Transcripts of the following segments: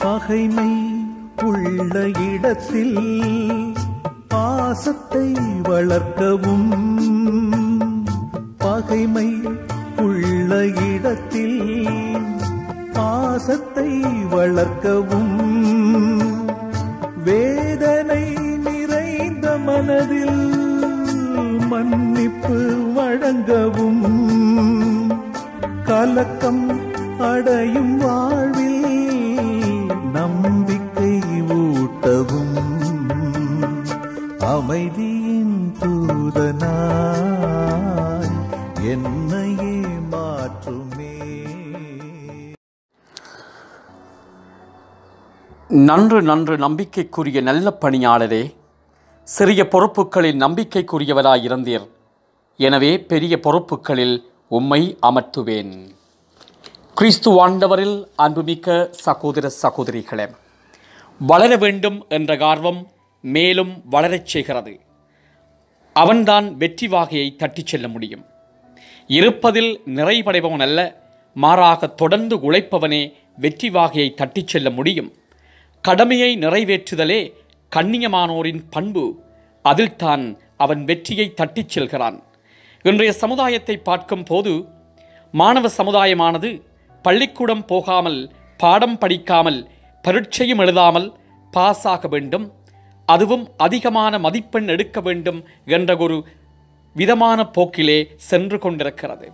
பகைமை உள்ள இடத்தில் பாசத்தை வளர்க்கவும், பகைமை உள்ள இடத்தில் பாசத்தை வளர்க்கவும், வேதனை நிறைந்த மனதில் மன்னிப்பு வழங்கவும், கலக்கம் அடையும் வாழ்வில் நம்பிக்கை ஊட்டவும், அமைதியின் தூதனாய் என்னையே மாற்றுமே. நன்று நன்று நம்பிக்கைக்குரிய நல்ல பணியாளரே, சிறிய பொறுப்புகளில் நம்பிக்கைக்குரியவராயிருந்தீர். எனவே பெரிய பொறுப்புகளில் உம்மை அமர்த்துவேன். கிறிஸ்து ஆண்டவரில் அன்புமிக்க சகோதர சகோதரிகளே, வளர வேண்டும் என்ற ஆர்வம் மேலும் வளரச் செய்கிறது. அவன்தான் வெற்றி வாகையை தட்டிச் செல்ல முடியும். இருப்பதில் நிறைவடைபவன் அல்ல, மாறாக தொடர்ந்து உழைப்பவனே வெற்றி வாகையை தட்டிச் செல்ல முடியும். கடமையை நிறைவேற்றுதலே கண்ணியமானோரின் பண்பு. அதில்தான் அவன் வெற்றியை தட்டிச் செல்கிறான். இன்றைய சமுதாயத்தை பார்க்கும் போது மாணவ சமுதாயமானது பள்ளிக்கூடம் போகாமல், பாடம் படிக்காமல், பரீட்சையும் எழுதாமல் பாஸாக வேண்டும், அதுவும் அதிகமான மதிப்பெண் எடுக்க வேண்டும் என்ற ஒரு விதமான போக்கிலே சென்று கொண்டிருக்கிறது.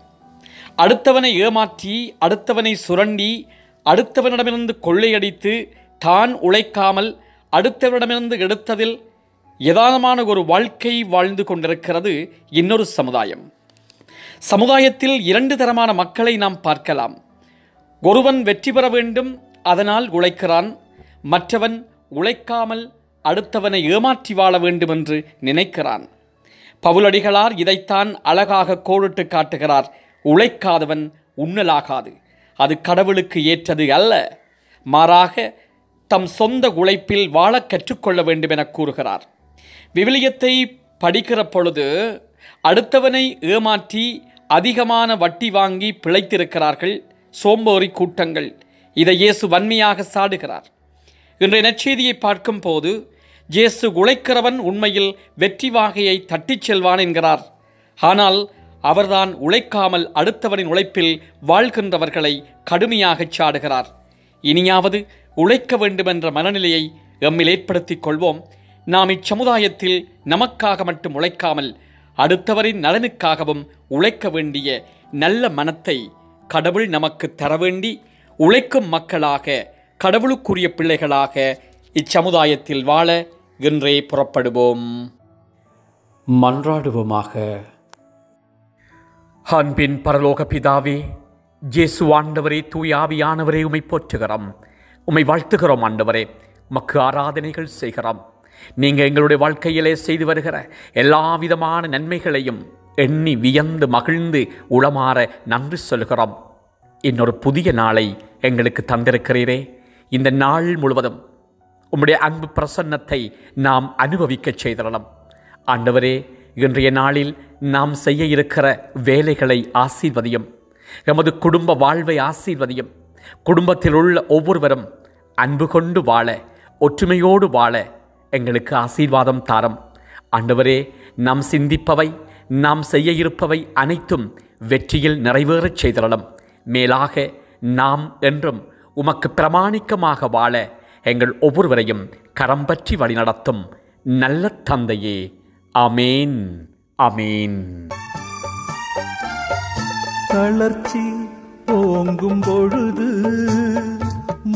அடுத்தவனை ஏமாற்றி, அடுத்தவனை சுரண்டி, அடுத்தவனிடமிருந்து கொள்ளையடித்து, தான் உழைக்காமல் அடுத்தவரிடமிருந்து எடுத்ததில் யதார்த்தமான ஒரு வாழ்க்கை வாழ்ந்து கொண்டிருக்கிறது இன்னொரு சமுதாயம். சமுதாயத்தில் இரண்டு தரமான மக்களை நாம் பார்க்கலாம். ஒருவன் வெற்றி பெற வேண்டும், அதனால் உழைக்கிறான். மற்றவன் உழைக்காமல் அடுத்தவனை ஏமாற்றி வாழ வேண்டும் என்று நினைக்கிறான். பவுலடிகளார் இதைத்தான் அழகாக கோடிட்டு காட்டுகிறார். உழைக்காதவன் உண்ணலாகாது, அது கடவுளுக்கு ஏற்றது அல்ல. மாறாக தம் சொந்த உழைப்பில் வாழ கற்றுக்கொள்ள வேண்டும் என கூறுகிறார். விவிலியத்தை படிக்கிற பொழுது அடுத்தவனை ஏமாற்றி அதிகமான வட்டி வாங்கி பிழைத்திருக்கிறார்கள் சோம்பேறி கூட்டங்கள். இதை இயேசு வன்மையாக சாடுகிறார். இன்றைய நற்செய்தியை பார்க்கும் போது இயேசு உழைக்கிறவன் உண்மையில் வெற்றி வாகையை தட்டிச் செல்வான் என்கிறார். ஆனால் அவர்தான் உழைக்காமல் அடுத்தவனின் உழைப்பில் வாழ்கின்றவர்களை கடுமையாக சாடுகிறார். இனியாவது உழைக்க வேண்டுமென்ற மனநிலையை எம்மில் ஏற்படுத்திக் கொள்வோம். நாம் இச்சமுதாயத்தில் நமக்காக மட்டும் உழைக்காமல் அடுத்தவரின் நலனுக்காகவும் உழைக்க வேண்டிய நல்ல மனத்தை கடவுள் நமக்கு தர வேண்டி, உழைக்கும் மக்களாக, கடவுளுக்குரிய பிள்ளைகளாக இச்சமுதாயத்தில் வாழ இன்றே புறப்படுவோம். மன்றாடுவோமாக. அன்பின் பரலோக பிதாவே, இயேசு ஆண்டவரே, தூய ஆவியானவரே, உம்மை போற்றுகிறோம், உம்மை வாழ்த்துகிறோம். ஆண்டவரே, உமக்கு ஆராதனைகள் செய்கிறோம். நீங்கள் எங்களுடைய வாழ்க்கையிலே செய்து வருகிற எல்லா விதமான நன்மைகளையும் எண்ணி வியந்து மகிழ்ந்து உளமாற நன்றி சொல்கிறோம். இன்னொரு புதிய நாளை எங்களுக்கு தந்திருக்கிறீரே. இந்த நாள் முழுவதும் உம்முடைய அன்பு பிரசன்னத்தை நாம் அனுபவிக்க செய்திடலாம். ஆண்டவரே, இன்றைய நாளில் நாம் செய்ய இருக்கிற வேலைகளை ஆசீர்வதியும், எமது குடும்ப வாழ்வை ஆசீர்வதியும். குடும்பத்தில் உள்ள ஒவ்வொருவரும் அன்பு கொண்டு வாழ, ஒற்றுமையோடு வாழ எங்களுக்கு ஆசீர்வாதம் தாரும். ஆண்டவரே, நாம் சிந்திப்பவை, நாம் செய்ய இருப்பவை அனைத்தும் வெற்றியில் நிறைவேறச் செய்திடலாம். மேலாக நாம் என்றும் உமக்கு பிரமாணிக்கமாக வாழ எங்கள் ஒவ்வொருவரையும் கரம் பற்றி வழிநடத்தும் நல்ல தந்தையே. ஆமேன், ஆமேன். தளர்ச்சி ஓங்கும் பொழுது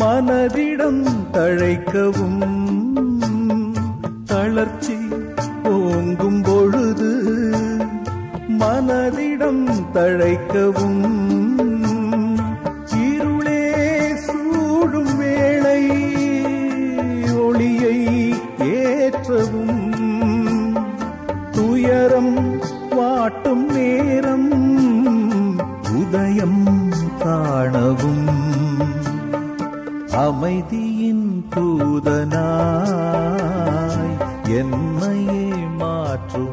மனதிடம் தழைக்கவும், தளர்ச்சி ஓங்கும் பொழுது மனதிடம் தழைக்கவும், இருளே சூடும் வேளை ஒளியை ஏற்றவும், துயரம் வாட்டும் நேரம் உதயம் காணவும், அமைதியின் தூதனாய் என்னையே மாற்றும்